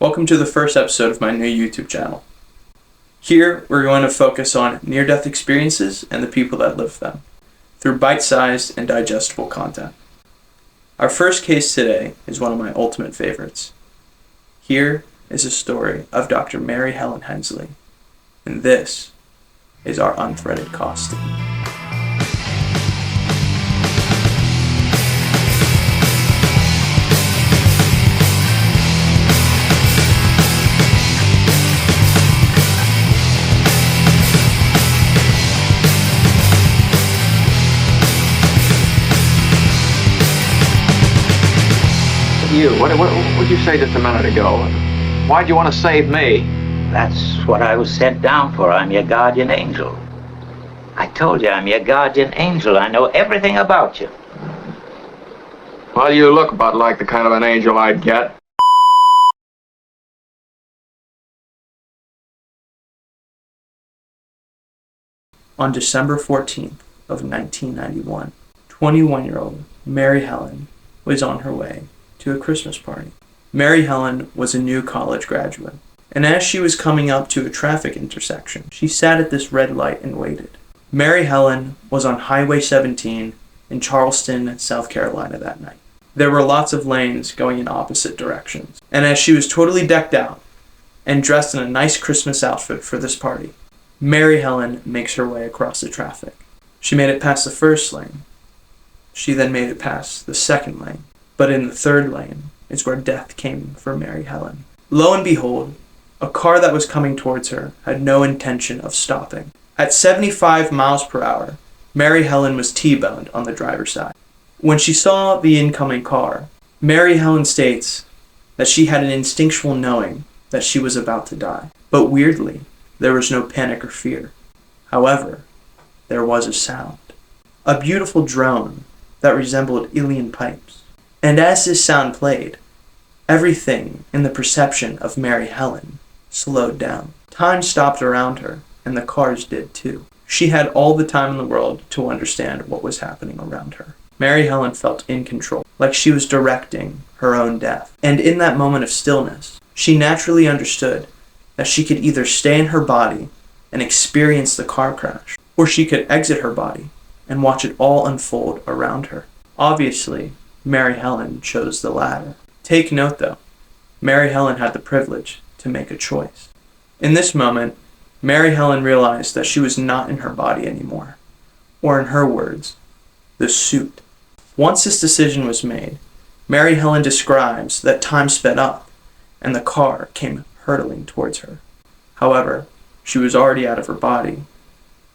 Welcome to the first episode of my new YouTube channel. Here, we're going to focus on near-death experiences and the people that live them, through bite-sized and digestible content. Our first case today is one of my ultimate favorites. Here is a story of Dr. Mary Helen Hensley, and this is Our Unthreaded Costume. What did you say just a minute ago? Why'd you want to save me? That's what I was sent down for. I'm your guardian angel. I told you I'm your guardian angel. I know everything about you. Well, you look about like the kind of an angel I'd get. On December 14th of 1991, 21-year-old Mary Helen was on her way to a Christmas party. Mary Helen was a new college graduate, and as she was coming up to a traffic intersection, she sat at this red light and waited. Mary Helen was on Highway 17 in Charleston, South Carolina that night. There were lots of lanes going in opposite directions, and as she was totally decked out and dressed in a nice Christmas outfit for this party, Mary Helen makes her way across the traffic. She made it past the first lane. She then made it past the second lane. But in the third lane is where death came for Mary Helen. Lo and behold, a car that was coming towards her had no intention of stopping. At 75 miles per hour, Mary Helen was T-boned on the driver's side. When she saw the incoming car, Mary Helen states that she had an instinctual knowing that she was about to die. But weirdly, there was no panic or fear. However, there was a sound. A beautiful drone that resembled alien pipes. And as this sound played, everything in the perception of Mary Helen slowed down. Time stopped around her, and the cars did too. She had all the time in the world to understand what was happening around her. Mary Helen felt in control, like she was directing her own death. And in that moment of stillness, she naturally understood that she could either stay in her body and experience the car crash, or she could exit her body and watch it all unfold around her. Obviously, Mary Helen chose the latter. Take note though, Mary Helen had the privilege to make a choice. In this moment, Mary Helen realized that she was not in her body anymore, or in her words, the suit. Once this decision was made, Mary Helen describes that time sped up and the car came hurtling towards her. However, she was already out of her body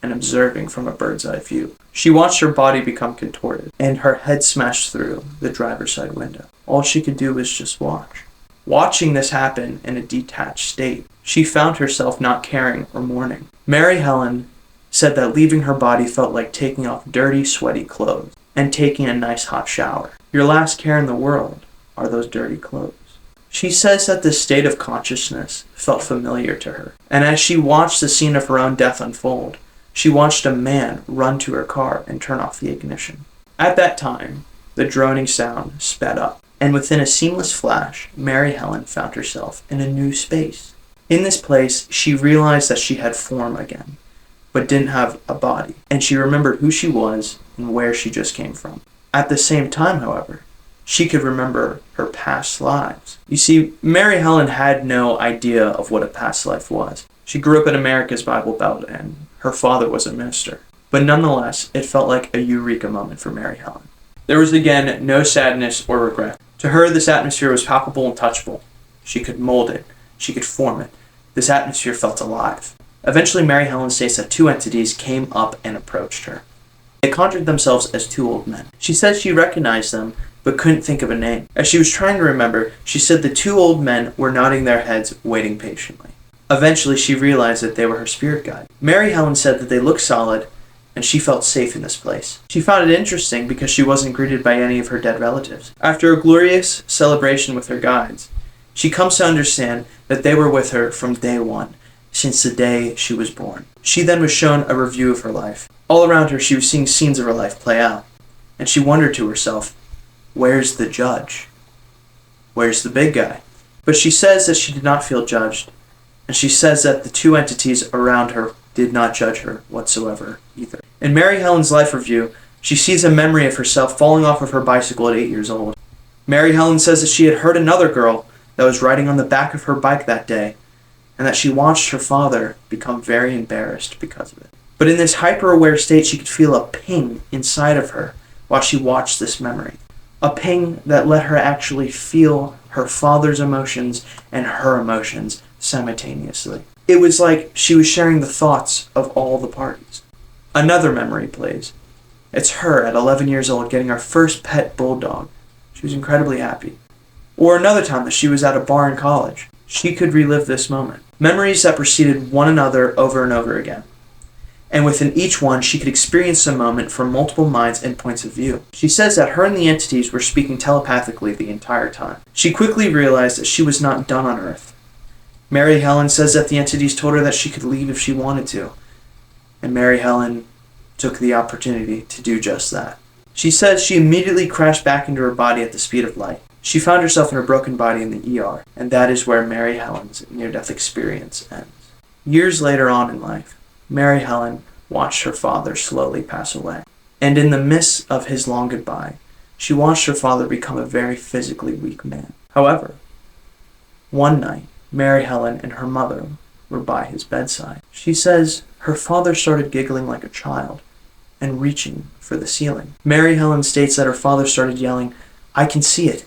and observing from a bird's eye view. She watched her body become contorted and her head smashed through the driver's side window. All she could do was just watch. Watching this happen in a detached state, she found herself not caring or mourning. Mary Helen said that leaving her body felt like taking off dirty, sweaty clothes and taking a nice hot shower. Your last care in the world are those dirty clothes. She says that this state of consciousness felt familiar to her, and as she watched the scene of her own death unfold, she watched a man run to her car and turn off the ignition. At that time, the droning sound sped up, and within a seamless flash, Mary Helen found herself in a new space. In this place, she realized that she had form again, but didn't have a body, and she remembered who she was and where she just came from. At the same time, however, she could remember her past lives. You see, Mary Helen had no idea of what a past life was. She grew up in America's Bible Belt, and her father was a minister. But nonetheless, it felt like a eureka moment for Mary Helen. There was again no sadness or regret. To her, this atmosphere was palpable and touchable. She could mold it. She could form it. This atmosphere felt alive. Eventually, Mary Helen states that two entities came up and approached her. They conjured themselves as two old men. She says she recognized them, but couldn't think of a name. As she was trying to remember, she said the two old men were nodding their heads, waiting patiently. Eventually, she realized that they were her spirit guide. Mary Helen said that they looked solid, and she felt safe in this place. She found it interesting because she wasn't greeted by any of her dead relatives. After a glorious celebration with her guides, she comes to understand that they were with her from day one, since the day she was born. She then was shown a review of her life. All around her, she was seeing scenes of her life play out, and she wondered to herself, where's the judge? Where's the big guy? But she says that she did not feel judged, and she says that the two entities around her did not judge her whatsoever either. In Mary Helen's life review, she sees a memory of herself falling off of her bicycle at 8 years old. Mary Helen says that she had heard another girl that was riding on the back of her bike that day, and that she watched her father become very embarrassed because of it. But in this hyper-aware state, she could feel a ping inside of her while she watched this memory. A ping that let her actually feel her father's emotions and her emotions simultaneously. It was like she was sharing the thoughts of all the parties. Another memory plays. It's her at 11 years old getting her first pet bulldog. She was incredibly happy. Or another time that she was at a bar in college. She could relive this moment. Memories that preceded one another over and over again. And within each one, she could experience the moment from multiple minds and points of view. She says that her and the entities were speaking telepathically the entire time. She quickly realized that she was not done on Earth. Mary Helen says that the entities told her that she could leave if she wanted to. And Mary Helen took the opportunity to do just that. She says she immediately crashed back into her body at the speed of light. She found herself in her broken body in the ER, and that is where Mary Helen's near-death experience ends. Years later on in life, Mary Helen watched her father slowly pass away. And in the midst of his long goodbye, she watched her father become a very physically weak man. However, one night, Mary Helen and her mother were by his bedside. She says her father started giggling like a child and reaching for the ceiling. Mary Helen states that her father started yelling, "I can see it.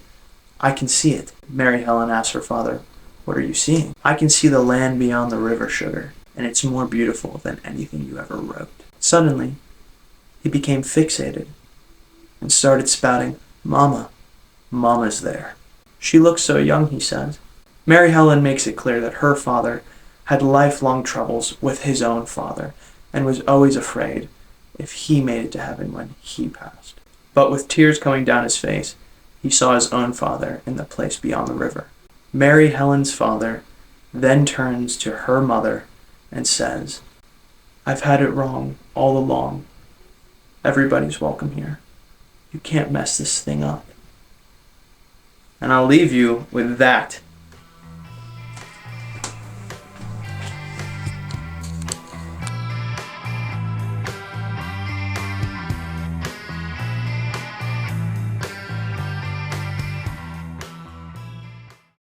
I can see it." Mary Helen asked her father, "What are you seeing?" "I can see the land beyond the river, sugar, and it's more beautiful than anything you ever wrote." Suddenly, he became fixated and started spouting, "Mama, Mama's there." "She looks so young," he says. Mary Helen makes it clear that her father had lifelong troubles with his own father and was always afraid if he made it to heaven when he passed. But with tears coming down his face, he saw his own father in the place beyond the river. Mary Helen's father then turns to her mother and says, "I've had it wrong all along. Everybody's welcome here. You can't mess this thing up." And I'll leave you with that